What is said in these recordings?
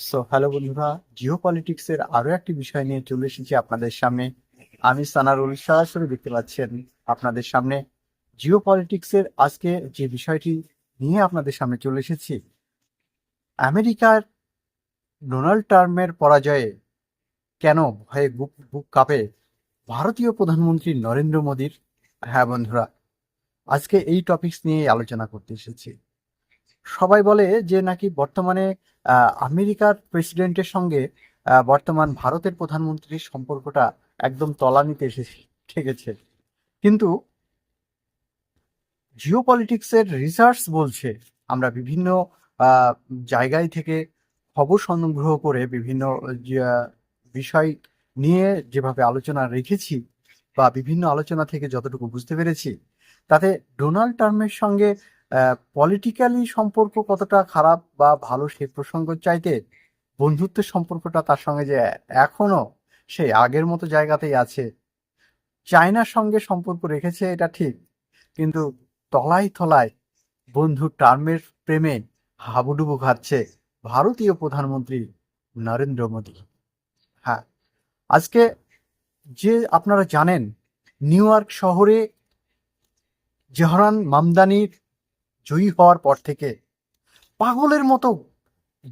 Hello বন্ধুরা, জিও পলিটিক্সের আরো একটি বিষয় নিয়ে চলে এসেছি আপনাদের সামনে। আমি সানারুল, সরাসরি দেখতে পাচ্ছেন আপনাদের সামনে জিও পলিটিক্সের আজকে যে বিষয়টি নিয়ে আপনাদের সামনে চলে এসেছি। আমেরিকার ডোনাল্ড ট্রাম্পের পরাজয়ে কেন ভয়ে বুক বুক কাঁপে ভারতীয় প্রধানমন্ত্রী নরেন্দ্র মোদীর। হ্যাঁ বন্ধুরা, আজকে এই টপিকস নিয়ে আলোচনা করতে এসেছি। সবাই বলে যে নাকি বর্তমানে আমেরিকার প্রেসিডেন্টের সঙ্গে বর্তমান ভারতের প্রধানমন্ত্রীর সম্পর্কটা একদম তলানিতে এসে ঠেকেছে। কিন্তু জিও পলিটিক্সের রিসার্চ বলছে, আমরা বিভিন্ন আহ, জায়গায় থেকে খবর সংগ্রহ করে বিভিন্ন বিষয় নিয়ে যেভাবে আলোচনা রেখেছি বা বিভিন্ন আলোচনা থেকে যতটুকু বুঝতে পেরেছি, তাতে ডোনাল্ড ট্রাম্পের সঙ্গে পলিটিক্যালি সম্পর্ক কতটা খারাপ বা ভালো সে প্রসঙ্গ চাইতে বন্ধুত্বের সম্পর্কটা তার সঙ্গে যে এখনো সেই আগের মতো জায়গাতেই আছে। চায়নার সঙ্গে সম্পর্ক রেখেছে এটা ঠিক, কিন্তু তলায় তলায় বন্ধু ট্রাম্পের প্রেমে হাবুডুবু খাচ্ছে ভারতীয় প্রধানমন্ত্রী নরেন্দ্র মোদী। হ্যাঁ, আজকে যে আপনারা জানেন, নিউ ইয়র্ক শহরে জেহরান মামদানির জয়ী হওয়ার পর থেকে পাগলের মতো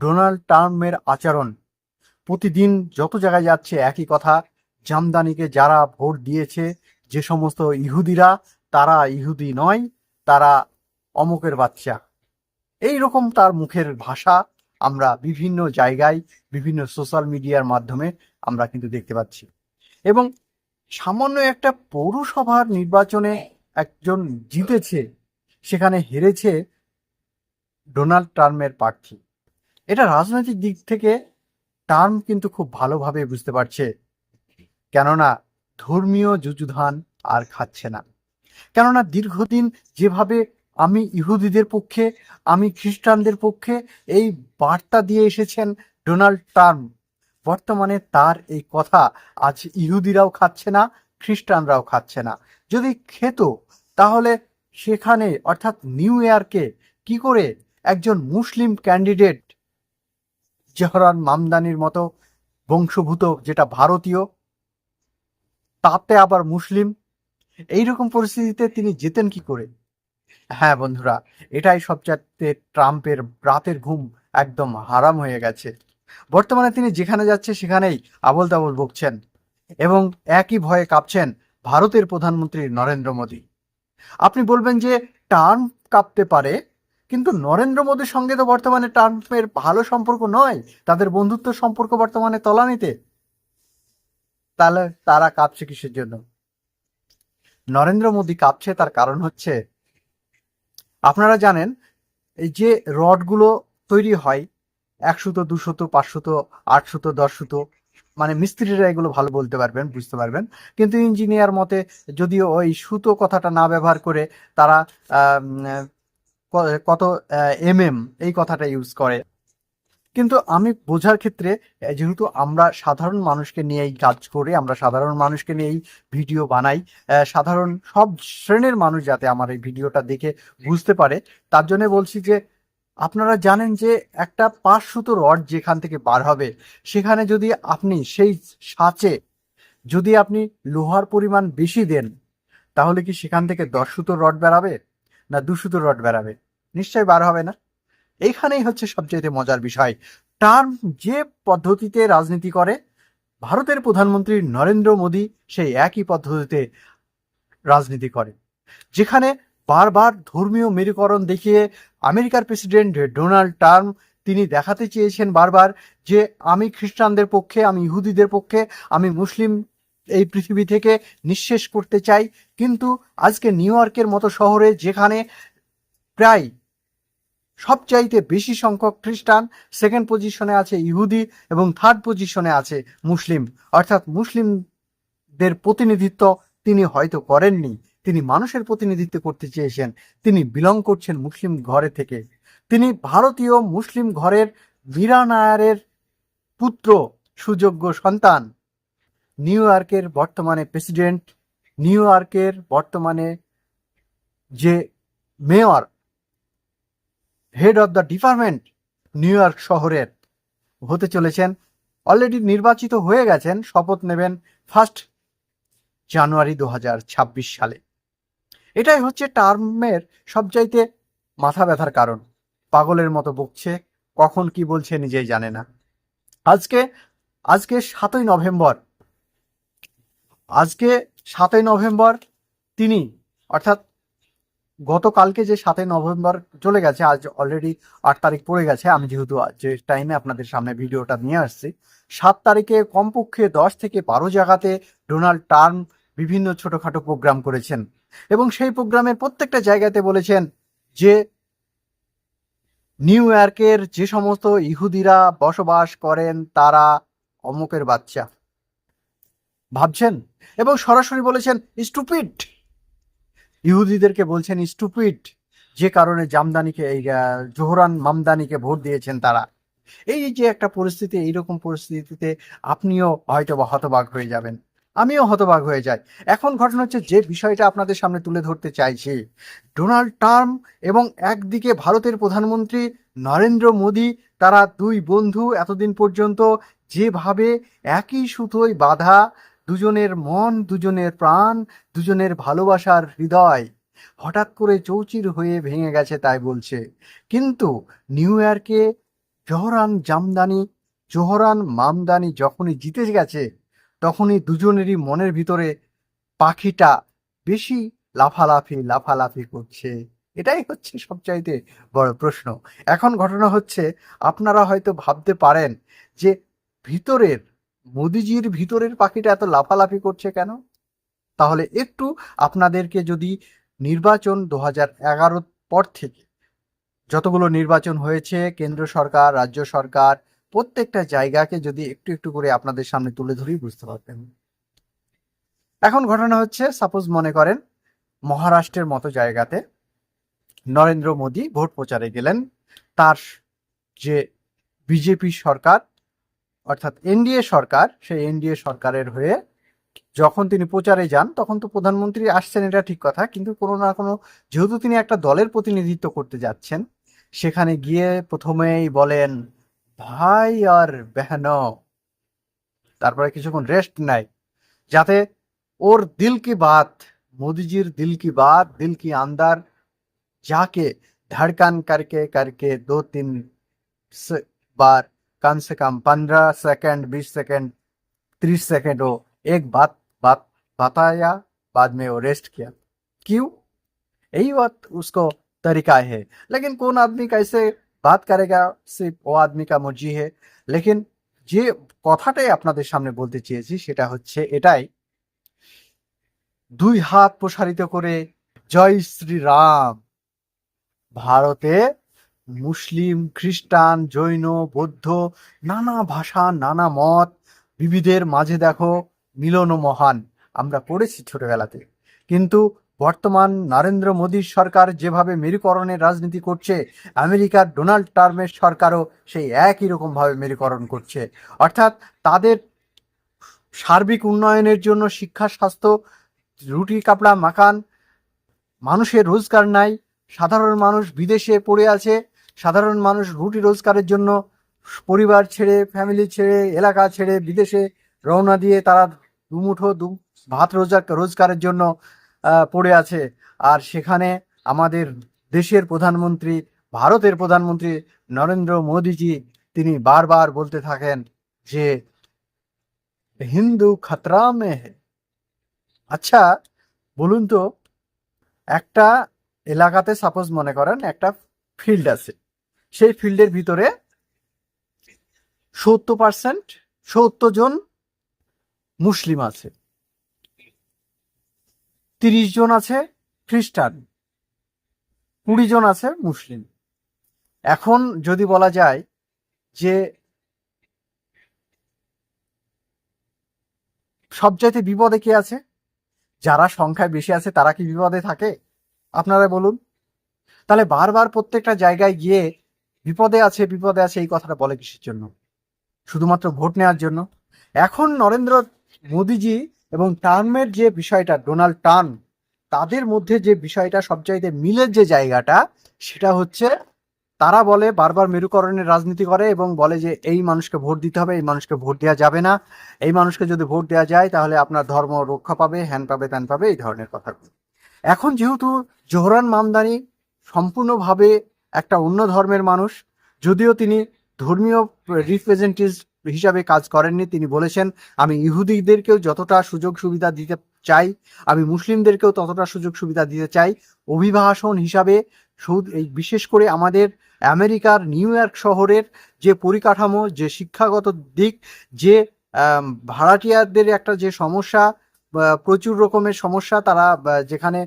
ডোনাল্ড ট্রাম্পের আচরণ। প্রতিদিন যত জায়গায় যাচ্ছে একই কথা, জামদানিকে যারা ভোট দিয়েছে, যে সমস্ত ইহুদিরা, তারা ইহুদি নয়, তারা অমুকের বাচ্চা। এই রকম তার মুখের ভাষা আমরা বিভিন্ন জায়গায় বিভিন্ন সোশ্যাল মিডিয়ার মাধ্যমে আমরা কিন্তু দেখতে পাচ্ছি। এবং সামান্য একটা পৌরসভার নির্বাচনে একজন জিতেছে, সেখানে হেরেছে ডোনাল্ড ট্রাম্পের প্রার্থী। এটা রাজনৈতিক দিক থেকে ট্রাম্প কিন্তু খুব ভালোভাবে বুঝতে পারছে, কেননা ধর্মীয় যুযুধান আর খাচ্ছে না। কেননা দীর্ঘদিন যেভাবে আমি ইহুদিদের পক্ষে, আমি খ্রিস্টানদের পক্ষে এই বার্তা দিয়ে এসেছেন ডোনাল্ড ট্রাম্প, বর্তমানে তার এই কথা আজ ইহুদিরাও খাচ্ছে না, খ্রিস্টানরাও খাচ্ছে না। যদি খেত, তাহলে সেখানে অর্থাৎ নিউ ইয়র্কে কি করে একজন মুসলিম ক্যান্ডিডেট জহরান মামদানির মতো বংশভূত, যেটা ভারতীয়, তাতে আবার মুসলিম, এইরকম পরিস্থিতিতে তিনি যেতেন কি করে? হ্যাঁ বন্ধুরা, এটাই সবচাইতে ট্রাম্পের রাতের ঘুম একদম হারাম হয়ে গেছে। বর্তমানে তিনি যেখানে যাচ্ছে সেখানেই আবোল তাবোল বকছেন এবং একই ভয়ে কাঁপছেন ভারতের প্রধানমন্ত্রী নরেন্দ্র মোদী। আপনি বলবেন যে ট্রাম্প কাঁপতে পারে, কিন্তু নরেন্দ্র মোদীর সঙ্গে তো বর্তমানে ট্রাম্পের ভালো সম্পর্ক নয়, তাদের বন্ধুত্ব সম্পর্ক বর্তমানে তলানিতে। তাহলে তারা কাঁপছে কিসের জন্য? নরেন্দ্র মোদী কাঁপছে তার কারণ হচ্ছে, আপনারা জানেন, এই যে রডগুলো তৈরি হয়, 100, 200, 500, 800, 1000, মানে মিস্ত্রিরা এগুলো ভালো বলতে পারবেন, বুঝতে পারবেন। কিন্তু ইঞ্জিনিয়ার মতে যদিও ওই সুতো কথাটা না ব্যবহার করে তারা কত এই কথাটা ইউজ করে। কিন্তু আমি বোঝার ক্ষেত্রে, যেহেতু আমরা সাধারণ মানুষকে নিয়েই কাজ করি, আমরা সাধারণ মানুষকে নিয়েই ভিডিও বানাই, সাধারণ সব শ্রেণীর মানুষ যাতে আমার এই ভিডিওটা দেখে বুঝতে পারে, তার জন্য বলছি যে আপনারা জানেন যে একটা 5 সুতো রড যেখান থেকে বার হবে, সেখানে যদি আপনি সেই সাঁচে যদি আপনি লোহার পরিমাণ বেশি দেন, তাহলে কি সেখান থেকে 10 সুতো রড বেরাবে না 2 সুতো রড বেরাবে? নিশ্চয়ই বার হবে না। এইখানেই হচ্ছে সবচেয়ে মজার বিষয়। ট্রাম্প যে পদ্ধতিতে রাজনীতি করে, ভারতের প্রধানমন্ত্রী নরেন্দ্র মোদী সেই একই পদ্ধতিতে রাজনীতি করে, যেখানে বারবার ধর্মীয় মেরুকরণ দেখিয়ে আমেরিকার প্রেসিডেন্ট ডোনাল্ড ট্রাম্প তিনি দেখাতে চেয়েছেন বারবার যে আমি খ্রিস্টানদের পক্ষে, আমি ইহুদিদের পক্ষে, আমি মুসলিম এই পৃথিবী থেকে নিঃশেষ করতে চাই। কিন্তু আজকে নিউ ইয়র্কের মতো শহরে, যেখানে প্রায় সবচাইতে বেশি সংখ্যক খ্রিস্টান, সেকেন্ড পজিশনে আছে ইহুদি এবং থার্ড পজিশনে আছে মুসলিম, অর্থাৎ মুসলিমদের প্রতিনিধিত্ব তিনি হয়তো করেননি, তিনি মানুষের প্রতিনিধিত্ব করতে চেয়েছেন। তিনি বিলং করছেন মুসলিম ঘরে থেকে, তিনি ভারতীয় মুসলিম ঘরের মীরা নায়ারের পুত্র, সুযোগ্য সন্তান। নিউ ইয়র্কের বর্তমানে প্রেসিডেন্ট, নিউ ইয়র্কের বর্তমানে যে mayor, head of the department new York শহরের, হতে চলেছেন, অলরেডি নির্বাচিত হয়ে গেছেন, শপথ নেবেন 1 জানুয়ারি 2026 সালে। এটাই হচ্ছে টার্মের সবচাইতে মাথা ব্যথার কারণ। পাগলের মতো বকছে, কখন কি বলছে নিজেই জানে না। আজকে আজকে 7ই নভেম্বর, তিনি অর্থাৎ গতকালকে যে 7ই নভেম্বর চলে গেছে, আজ অলরেডি 8 তারিখ পড়ে গেছে। আমি যেহেতু যে টাইমে আপনাদের সামনে ভিডিওটা নিয়ে আসছি, 7 তারিখে কমপক্ষে 10 থেকে 12 জায়গাতে ডোনাল্ড ট্রাম্প বিভিন্ন ছোটখাটো প্রোগ্রাম করেছেন এবং সেই প্রোগ্রামের প্রত্যেকটা জায়গাতে বলেছেন যে নিউ ইয়র্কের যে সমস্ত ইহুদিরা বসবাস করেন তারা অমুকের বাচ্চা, ভাবছেন? এবং সরাসরি বলেছেন স্টুপিড, ইহুদিদেরকে বলছেন স্টুপিড, যে কারণে জামদানিকে এই জোহরান মামদানিকে ভোট দিয়েছেন তারা। এই যে একটা পরিস্থিতি, এইরকম পরিস্থিতিতে আপনিও হয়তো বা হতবাক হয়ে যাবেন, আমিও হতবাক হয়ে যাই। এখন ঘটনা হচ্ছে, যে বিষয়টা আপনাদের সামনে তুলে ধরতে চাইছি, ডোনাল্ড ট্রাম্প এবং একদিকে ভারতের প্রধানমন্ত্রী নরেন্দ্র মোদী, তারা দুই বন্ধু এতদিন পর্যন্ত যেভাবে একই সুতোয় বাঁধা, দুজনের মন, দুজনের প্রাণ, দুজনের ভালোবাসার হৃদয় হঠাৎ করে চৌচির হয়ে ভেঙে গেছে তাই বলছে। কিন্তু নিউ ইয়র্কে জোহরান মামদানি যখনই জিতে গেছে, তখনই দুজনেরই মনের ভিতরে পাখিটা বেশি লাফালাফি করছে। এটাই হচ্ছে সবচাইতে বড় প্রশ্ন। এখন ঘটনা হচ্ছে, আপনারা হয়তো ভাবতে পারেন যে ভিতরের মোদিজির ভিতরের পাখিটা এত লাফালাফি করছে কেন? তাহলে একটু আপনাদেরকে যদি নির্বাচন 2011 পর থেকে যতগুলো নির্বাচন হয়েছে, কেন্দ্র সরকার, রাজ্য সরকার, প্রত্যেকটা জায়গাকে যদি একটু একটু করে আপনাদের সামনে তুলে ধরি, বুঝতে পারবেন। এখন ঘটনা হচ্ছে, সাপোজ মনে করেন মহারাষ্ট্রের মতো জায়গাতে নরেন্দ্র মোদী ভোট প্রচারে গেলেন, তার যে বিজেপি সরকার অর্থাৎ এনডিএ সরকার, সেই এনডিএ সরকারের হয়ে যখন তিনি প্রচারে যান, তখন তো প্রধানমন্ত্রী আসছেন, এটা ঠিক কথা, কিন্তু কোনো না কোনো, যেহেতু তিনি একটা দলের প্রতিনিধিত্ব করতে যাচ্ছেন, সেখানে গিয়ে প্রথমেই বলেন ভাই আর বেহনো, তারপরে কিছুক্ষণ রেস্ট নেয়, যাতে ওর দিল কি বাত, মোদিজির দিল কি বাত, দিল কি আন্দার जाके धड़कन करके करके 2-3 बार, कम से कम 15 सेकंड, 20 सेकंड, 30 सेकंड हो एक बात बताया, बाद में वो रेस्ट किया। क्यों? यही बात उसको तरीका है। लेकिन कौन आदमी कैसे बात करेगा, सिर्फ वो आदमी का मर्जी है। लेकिन যে কথাটাই আপনাদের সামনে বলতে চেয়েছি সেটা হচ্ছে এটাই, দুই হাত প্রসারিত করে জয় শ্রীরাম। ভারতে মুসলিম, খ্রিস্টান, জৈন, বৌদ্ধ, নানা ভাষা, নানা মত, বিবিধের মাঝে দেখো মিলন মহান, আমরা পড়েছি ছোটবেলাতে। কিন্তু বর্তমান নরেন্দ্র মোদীর সরকার যেভাবে মেরুকরণের রাজনীতি করছে, আমেরিকার ডোনাল্ড ট্রাম্পের সরকারও সেই একই রকমভাবে মেরুকরণ করছে। অর্থাৎ তাদের সার্বিক উন্নয়নের জন্য শিক্ষা, স্বাস্থ্য, রুটি কাপড়া মাকান, মানুষের রোজগার নাই, সাধারণ মানুষ বিদেশে পড়ে আছে, সাধারণ মানুষ রুটি রোজগারের জন্য পরিবার ছেড়ে, ফ্যামিলি ছেড়ে, এলাকা ছেড়ে বিদেশে রওনা দিয়ে তারা দুমুঠো ভাত রোজগারের জন্য পড়ে আছে। আর সেখানে আমাদের দেশের প্রধানমন্ত্রী, ভারতের প্রধানমন্ত্রী নরেন্দ্র মোদীজি, তিনি বারবার বলতে থাকেন যে হিন্দু খতরা মে হে। আচ্ছা বলুন তো, একটা এলাকাতে সাপোজ মনে করেন একটা ফিল্ড আছে, সেই ফিল্ডের ভিতরে 70 জন মুসলিম আছে, 30 জন আছে খ্রিস্টান, 20 জন আছে মুসলিম। এখন যদি বলা যায় যে সবচাইতে বিপদে কে আছে, যারা সংখ্যায় বেশি আছে তারা কি বিপদে থাকে? আপনারা বলুন। তাহলে বারবার প্রত্যেকটা জায়গায় গিয়ে বিপদে আছে এই কথাটা বলে কিসের জন্য? শুধুমাত্র ভোট নেওয়ার জন্য? এখন নরেন্দ্র মোদীজি এবং ট্রাম্পের যে বিষয়টা, ডোনাল্ড ট্রাম্প, তাদের মধ্যে যে বিষয়টা সবচাইতে মিলের যে জায়গাটা, সেটা হচ্ছে তারা বলে বারবার মেরুকরণের রাজনীতি করে এবং বলে যে এই মানুষকে ভোট দিতে হবে, এই মানুষকে ভোট দেওয়া যাবে না, এই মানুষকে যদি ভোট দেওয়া যায় তাহলে আপনার ধর্ম রক্ষা পাবে, হ্যান পাবে, ত্যান পাবে, এই ধরনের কথা। এখন যেহেতু জোহরান মামদানি সম্পূর্ণভাবে একটা অন্য ধর্মের মানুষ, যদিও তিনি ধর্মীয় রিপ্রেজেন্টেটিভ হিসাবে কাজ করেননি, তিনি বলেছেন আমি ইহুদিদেরকেও যতটা সুযোগ সুবিধা দিতে চাই, আমি মুসলিমদেরকেও ততটা সুযোগ সুবিধা দিতে চাই। অভিবাসন হিসাবে এই বিশেষ করে আমাদের আমেরিকার নিউ ইয়র্ক শহরের যে পরিকাঠামো, যে শিক্ষাগত দিক, যে ভাড়াটিয়াদের একটা যে সমস্যা, প্রচুর রকমের সমস্যা, তারা যেখানে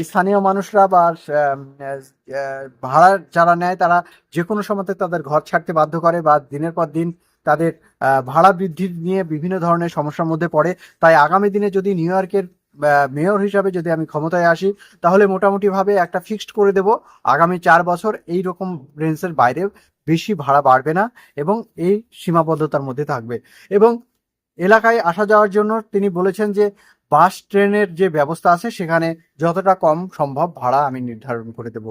স্থানীয় মানুষরা বা ভাড়া যারা নেয় তারা যে কোনো সময় তাদের ঘর ছাড়তে বাধ্য করে বা দিনের পর দিন তাদের ভাড়া বৃদ্ধি নিয়ে বিভিন্ন ধরনের সমস্যার মধ্যে পড়ে। তাই আগামী দিনে যদি নিউ ইয়র্কের মেয়র হিসাবে যদি আমি ক্ষমতায় আসি তাহলে মোটামুটিভাবে একটা ফিক্সড করে দেব, আগামী 4 বছর এই রকম রেঞ্জের বাইরে বেশি ভাড়া বাড়বে না এবং এই সীমাবদ্ধতার মধ্যে থাকবে। এবং এলাকায় আসা যাওয়ার জন্য তিনি বলেছেন যে বাস ট্রেনের যে ব্যবস্থা আছে সেখানে যতটা কম সম্ভব ভাড়া আমি নির্ধারণ করে দেব।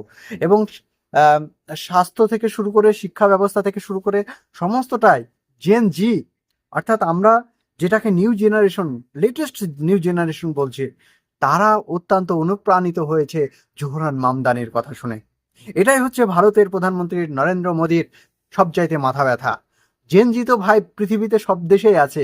এবং স্বাস্থ্য থেকে শুরু করে শিক্ষা ব্যবস্থা থেকে শুরু করে সমস্তটাই জেন জি, অর্থাৎ আমরা যেটাকে new generation, latest new generation বলছে, তারা অত্যন্ত অনুপ্রাণিত হয়েছে জোহরান মামদানির কথা শুনে। এটাই হচ্ছে ভারতের প্রধানমন্ত্রী নরেন্দ্র মোদীর সবচাইতে মাথা ব্যথা। জেনজি তো ভাই পৃথিবীতে সব দেশেই আছে।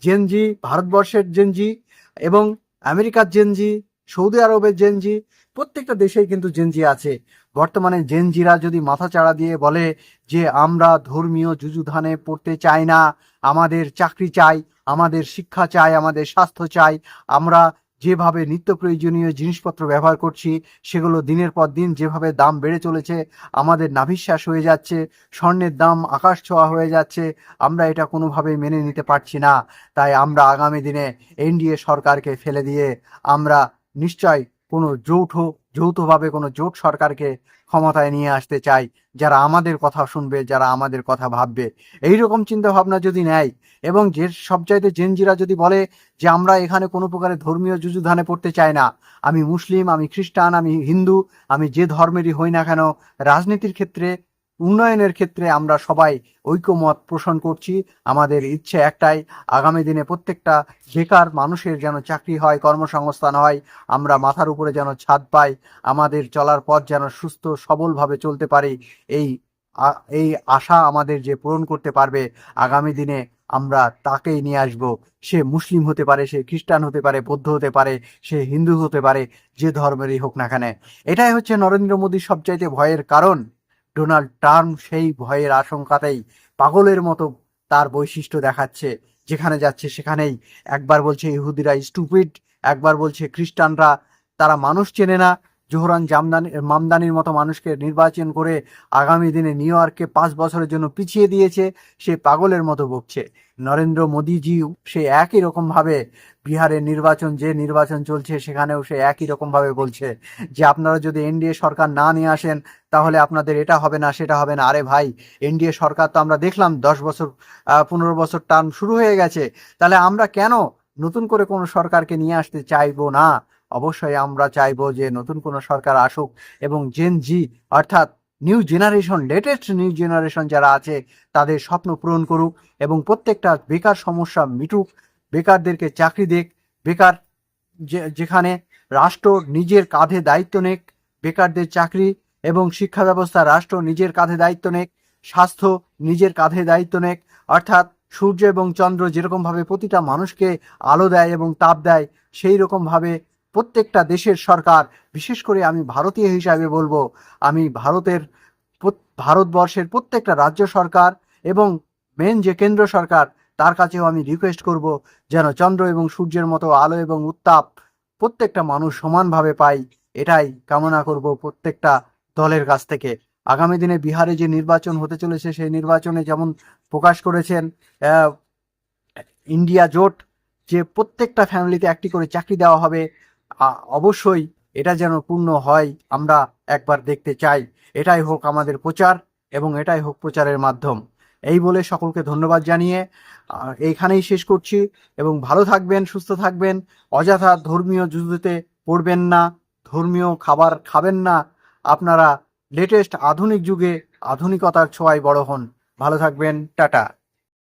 জেনজি, ভারতবর্ষের জেনজি এবং আমেরিকার জেনজি, সৌদি আরবের জেনজি, প্রত্যেকটা দেশেই কিন্তু জেনজি আছে। বর্তমানে জেনজিরা যদি মাথা চাড়া দিয়ে বলে যে আমরা ধর্মীয় যুযুধানে পড়তে চাই না, আমাদের চাকরি চাই, আমাদের শিক্ষা চাই, আমাদের স্বাস্থ্য চাই, আমরা যেভাবে নিত্য প্রয়োজনীয় জিনিসপত্র ব্যবহার করছি সেগুলো দিনের পর দিন যেভাবে দাম বেড়ে চলেছে, আমাদের নাভিশ্বাস হয়ে যাচ্ছে, স্বর্ণের দাম আকাশ ছোঁয়া হয়ে যাচ্ছে, আমরা এটা কোনোভাবেই মেনে নিতে পারছি না। তাই আমরা আগামী দিনে এনডিএ সরকারকে ফেলে দিয়ে আমরা নিশ্চয় কোনো যৌথভাবে কোনো জোট সরকারকে ক্ষমতায় নিয়ে আসতে চাই, যারা আমাদের কথা শুনবে, যারা আমাদের কথা ভাববে। এইরকম চিন্তা ভাবনা যদি নেয় এবং যে সবচাইতে জেনজিরা যদি বলে যে আমরা এখানে কোনো প্রকারের ধর্মীয় যুযুধানে পড়তে চাই না, আমি মুসলিম, আমি খ্রিস্টান, আমি হিন্দু, আমি যে ধর্মেরই হই না কেন, রাজনীতির ক্ষেত্রে, উন্নয়নের ক্ষেত্রে আমরা সবাই ঐক্যমত পোষণ করছি। আমাদের ইচ্ছে একটাই, আগামী দিনে প্রত্যেকটা বেকার মানুষের যেন চাকরি হয়, কর্মসংস্থান হয়, আমরা মাথার উপরে যেন ছাদ পাই, আমাদের চলার পথ যেন সুস্থ সবলভাবে চলতে পারি। এই এই আশা আমাদের যে পূরণ করতে পারবে আগামী দিনে, আমরা তাকেই নিয়ে আসব। সে মুসলিম হতে পারে, সে খ্রিস্টান হতে পারে, বৌদ্ধ হতে পারে, সে হিন্দু হতে পারে, যে ধর্মেরই হোক না কেন। এটাই হচ্ছে নরেন্দ্র মোদীর সবচাইতে ভয়ের কারণ। ডোনাল্ড ট্রাম্প সেই ভয়ের আশঙ্কাতেই পাগলের মতো তার বৈশিষ্ট্য দেখাচ্ছে, যেখানে যাচ্ছে সেখানেই একবার বলছে ইহুদিরা স্টুপিড, একবার বলছে খ্রিস্টানরা তারা মানুষ চেনে না। জোহরান মামদানির মতো মানুষকে নির্বাচন করে আগামী দিনে নিউ ইয়র্ককে 5 বছরের জন্য পিছিয়ে দিয়েছে, সে পাগলের মতো বকছে। নরেন্দ্র মোদীজিও সে একই রকমভাবে বিহারের যে নির্বাচন চলছে সেখানেও সে একই রকমভাবে বলছে যে আপনারা যদি এনডিএ সরকার না নিয়ে আসেন তাহলে আপনাদের এটা হবে না, সেটা হবে না। আরে ভাই, এনডিএ সরকার তো আমরা দেখলাম 10 বছর 15 বছর টার্ম শুরু হয়ে গেছে, তাহলে আমরা কেন নতুন করে কোনো সরকারকে নিয়ে আসতে চাইবো না? অবশ্যই আমরা চাইবো যে নতুন কোনো সরকার আসুক এবং জেন জি, অর্থাৎ new generation, latest new generation যারা আছে তাদের স্বপ্ন পূরণ করুক এবং প্রত্যেকটা বেকার সমস্যা মিটুক, বেকারদেরকে চাকরি দেখ, বেকার যেখানে রাষ্ট্র নিজের কাঁধে দায়িত্ব নেক, বেকারদের চাকরি এবং শিক্ষা ব্যবস্থা রাষ্ট্র নিজের কাঁধে দায়িত্ব নেক, স্বাস্থ্য নিজের কাঁধে দায়িত্ব নেক। অর্থাৎ সূর্য এবং চন্দ্র যেরকমভাবে প্রতিটা মানুষকে আলো দেয় এবং তাপ দেয়, সেই রকমভাবে প্রত্যেকটা দেশের সরকার, বিশেষ করে আমি ভারতীয় হিসাবে বলবো, আমি ভারতবর্ষের প্রত্যেকটা রাজ্য সরকার এবং মেন যে কেন্দ্র সরকার তার কাছেও আমি রিকোয়েস্ট করব যেন চন্দ্র এবং সূর্যের মতো আলো এবং উত্তাপ প্রত্যেকটা মানুষ সমানভাবে পায়। এটাই কামনা করব প্রত্যেকটা দলের কাছ থেকে। আগামী দিনে বিহারে যে নির্বাচন হতে চলেছে সেই নির্বাচনে যেমন প্রকাশ করেছেন ইন্ডিয়া জোট, যে প্রত্যেকটা ফ্যামিলিতে একটি করে চাকরি দেওয়া হবে, অবশ্যই এটা যেন পূর্ণ হয় আমরা একবার দেখতে চাই। এটাই হোক আমাদের প্রচার এবং এটাই হোক প্রচারের মাধ্যম। এই বলে সকলকে ধন্যবাদ জানিয়ে এইখানেই শেষ করছি এবং ভালো থাকবেন, সুস্থ থাকবেন, অযথা ধর্মীয় যুদ্ধতে পড়বেন না, ধর্মীয় খাবার খাবেন না। আপনারা লেটেস্ট আধুনিক যুগে আধুনিকতার ছোঁয়ায় বড় হন। ভালো থাকবেন, টাটা।